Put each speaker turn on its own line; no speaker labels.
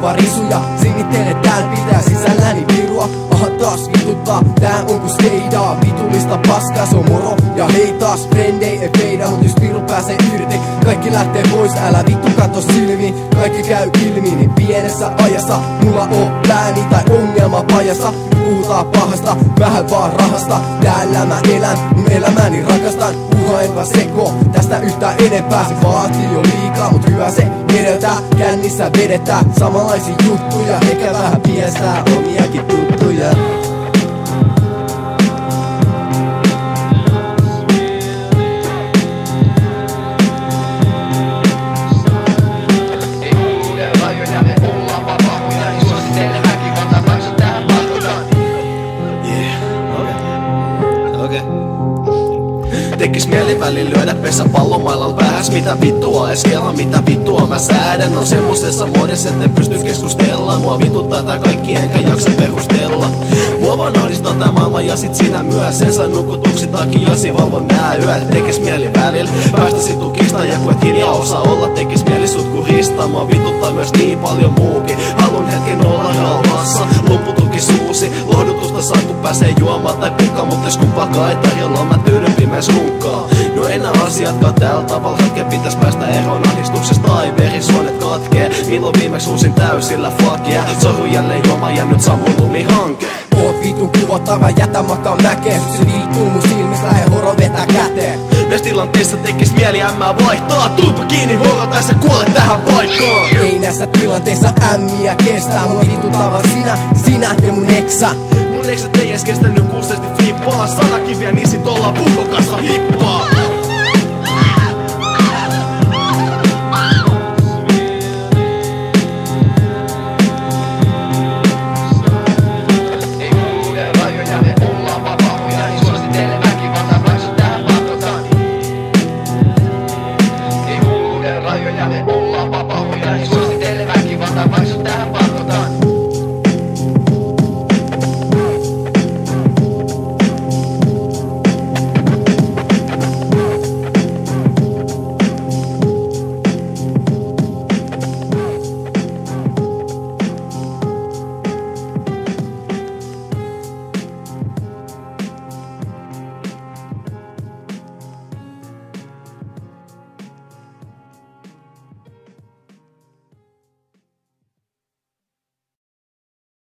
vaan risuja. Sinnittele täällä pitää sisälläni virua. Aha taas vituttaa, tää on ku skeidaa. Vitullista paskaa, se on moro. Ja hei taas frendei ei feida, mut jos piru pääsee irti, kaikki lähtee pois, älä vittu katso silmiin. Kaikki käy ilmi, niin pienessä ajassa mulla on plääni tai ongelma pajassa. Puhutaan pahasta, vähän vaan rahasta. Täällä mä elän, mun elämäni rakastan. Puhaenpä seko, tästä yhtään enempää. Se vaatii jo liikaa, mut hyvä se edeltää. Kännissä vedetää samanlaisia juttuja, eikä vähän piestää omiakin tuttuja.
Tekis mieli välillä lyödä pesäpallomailalla pääs. Mitä vittua eskella, mitä vittua mä säädän. On semmosessa muodessa, etten pysty keskustella. Mua vituttaa tää kaikki enkä jaksa perustella. Mua vaan ahdistaa tää maailma ja sit sinä myös. En saa nukutuksi takiasi, valvon nää yöt. Tekis mieli välillä päästä sit tukista. Ja kun et hiljaa osaa olla, tekis mieli sut kuristaa. Mua vituttaa myös niin paljon muukin. Haluun hetken olla rauhassa, lopputuki suusi. Lohdutusta saa kun pääsee juomaan tai pukkaan. Mut jos kumpaakaan ei tarjolla, mä tyydyn pimeäs runkkaa. No enää asiatkaan tällä tavalla hetken pitäis päästä eroon ahdistuksesta tai verisuonet katkee. Milloin viimeksi uusin täysillä fuck yeah. Sorru jälleen juoma ja nyt Samu lumihanke.
Oot vitun kuvottava, jätä makaan mäkeen. Se viittuu mun silmistä ja horo vetää käteen.
Näissä tilanteissa tekis mieli ämmää vaihtaa. Tuutpa kiinni horo tai sä kuolet tähän paikkaan.
Ei näissä tilanteissa ämmiä kestää. Mua vituttaa vaan sinä ja mun eksä.
Mun eksät ei edes kestänyt kuustesti flippaa. Sanakiviä niin sit ollaan puukon kanssa hippaa.
Rajoja me ollaan vapaa,